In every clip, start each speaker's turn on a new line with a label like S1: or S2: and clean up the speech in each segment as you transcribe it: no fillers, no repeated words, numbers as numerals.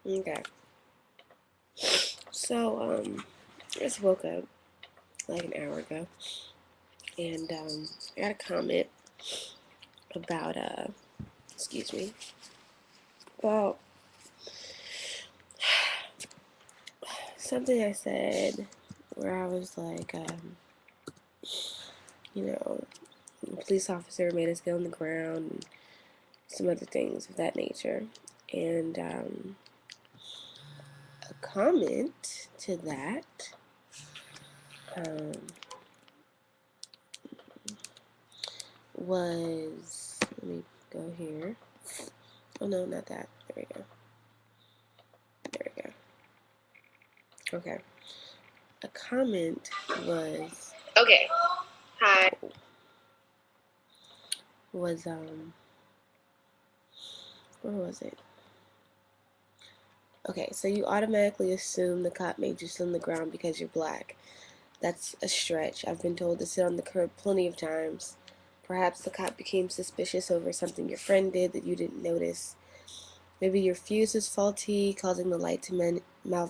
S1: Okay. So, I just woke up like an hour ago, and I got a comment about excuse me, about something I said where I was like, you know, the police officer made us get on the ground, and some other things of that nature, and a comment to that um, was, let me go here. Oh no, not that. There we go. There we go. Okay. A comment was
S2: Okay. Hi.
S1: was where was it? Okay, so you automatically assume the cop made you sit on the ground because you're black. That's a stretch. I've been told to sit on the curb plenty of times. Perhaps the cop became suspicious over something your friend did that you didn't notice. Maybe your fuse is faulty, causing the light to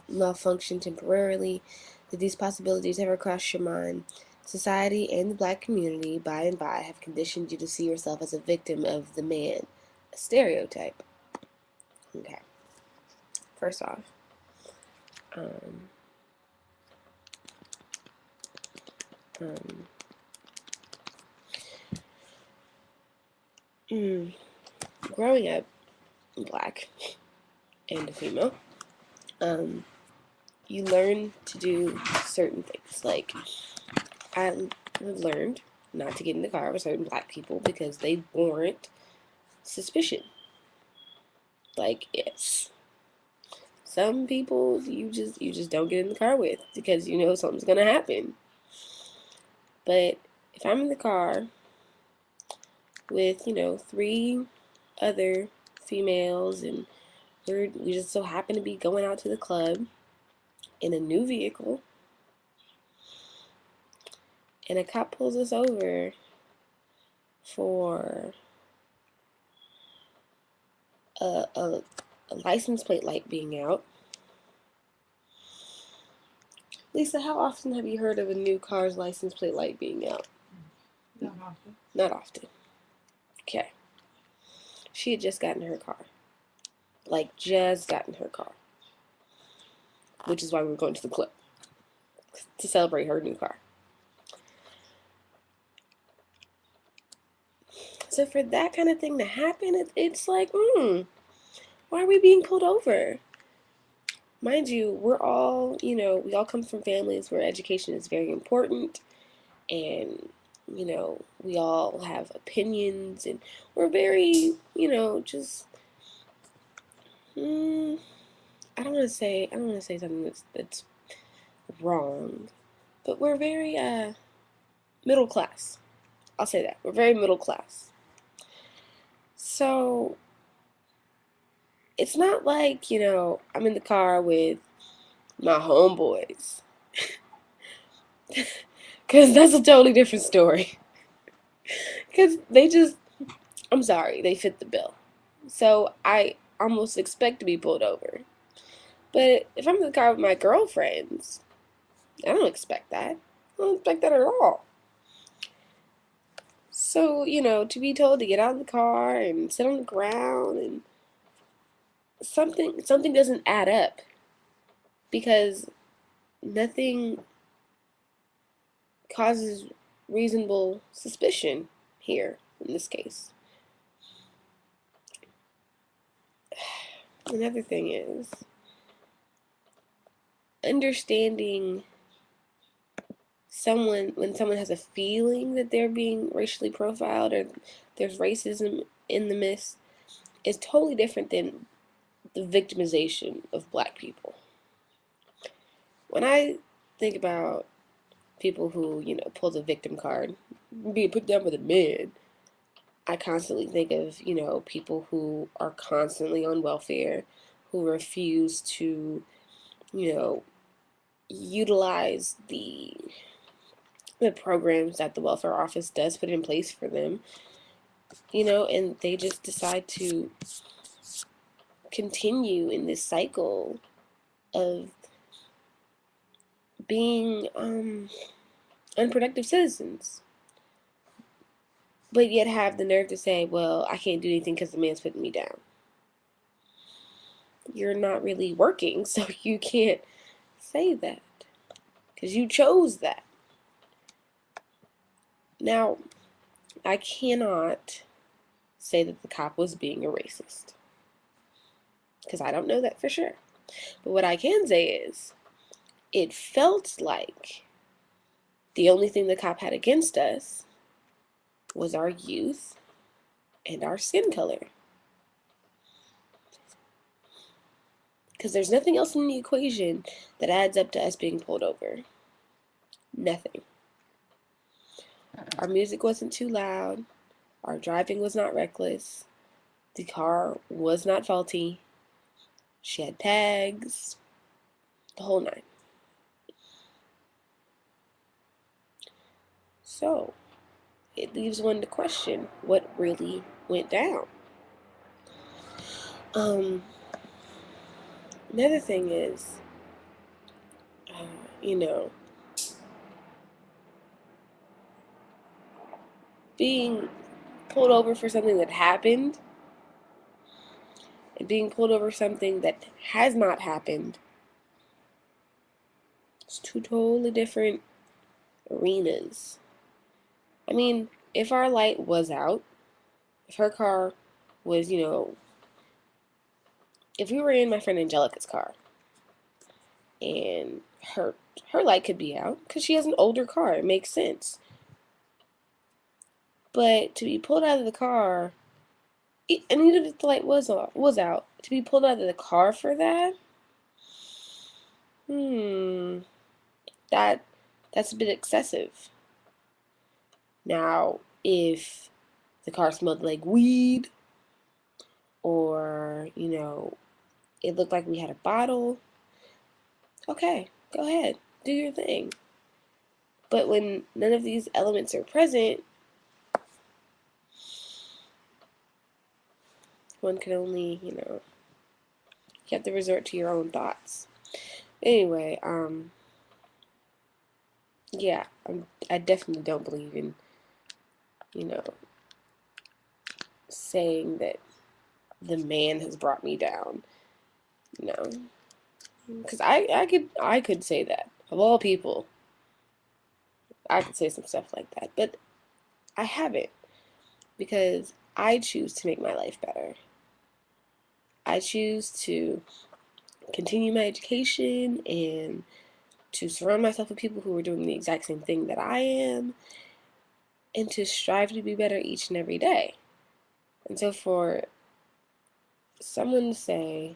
S1: malfunction temporarily. Did these possibilities ever cross your mind? Society and the black community, by and by, have conditioned you to see yourself as a victim of the man. A stereotype. Okay, first off, um, um, mm, growing up black and a female, um, you learn to do certain things. Like, I have learned not to get in the car with certain black people because they warrant suspicion. Like, yes, some people you just don't get in the car with because you know something's gonna happen. But if I'm in the car with three other females and we just so happen to be going out to the club in a new vehicle, and a cop pulls us over for a license plate light being out. Lisa, how often have you heard of a new car's license plate light being out?
S2: Not often.
S1: Not often. Okay. She had just gotten her car. Like, just gotten her car. Which is why we were going to the club. To celebrate her new car. So for that kind of thing to happen, it's like, why are we being pulled over? Mind you, we're all, we all come from families where education is very important, and, we all have opinions, and we're very, just, I don't want to say something that's wrong, but we're very, middle class. I'll say that. We're very middle class. So, it's not like, I'm in the car with my homeboys. Because that's a totally different story. Because I'm sorry, they fit the bill. So I almost expect to be pulled over. But if I'm in the car with my girlfriends, I don't expect that. I don't expect that at all. So, to be told to get out of the car and sit on the ground and something doesn't add up because nothing causes reasonable suspicion here in this case. Another thing is understanding when someone has a feeling that they're being racially profiled or there's racism in the midst is totally different than the victimization of black people. When I think about people who, pull the victim card, being put down by the man, I constantly think of, people who are constantly on welfare, who refuse to, you know, utilize the programs that the welfare office does put in place for them, and they just decide to continue in this cycle of being unproductive citizens, but yet have the nerve to say, well, I can't do anything because the man's putting me down. You're not really working, so you can't say that because you chose that. Now, I cannot say that the cop was being a racist because I don't know that for sure. But what I can say is it felt like the only thing the cop had against us was our youth and our skin color. Because there's nothing else in the equation that adds up to us being pulled over. Nothing. Our music wasn't too loud. Our driving was not reckless. The car was not faulty. She had tags. The whole nine. So, it leaves one to question what really went down. Another thing is, you know, being pulled over for something that happened and being pulled over for something that has not happened. It's two totally different arenas. I mean, if our light was out, if her car was, if we were in my friend Angelica's car and her light could be out because she has an older car, it makes sense. But to be pulled out of the car, and even if the light was out, to be pulled out of the car for that, that's a bit excessive. Now, if the car smelled like weed, or it looked like we had a bottle, okay, go ahead, do your thing. But when none of these elements are present, one can only, you have to resort to your own thoughts. Anyway, yeah, I definitely don't believe in, you know, saying that the man has brought me down. No, because I could say that of all people, I could say some stuff like that, but I haven't because I choose to make my life better. I choose to continue my education and to surround myself with people who are doing the exact same thing that I am and to strive to be better each and every day. And so for someone to say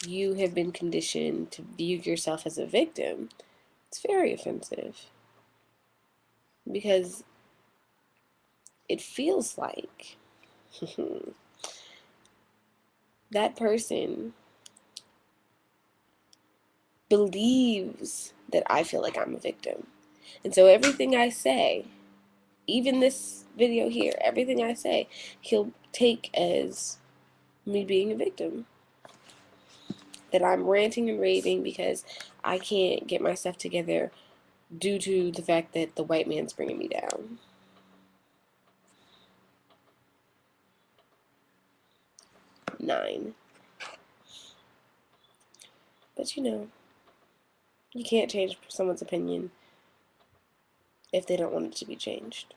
S1: you have been conditioned to view yourself as a victim, it's very offensive because it feels like that person believes that I feel like I'm a victim. And so everything I say, even this video here, everything I say, he'll take as me being a victim. That I'm ranting and raving because I can't get my stuff together due to the fact that the white man's bringing me down. 9. But you can't change someone's opinion if they don't want it to be changed.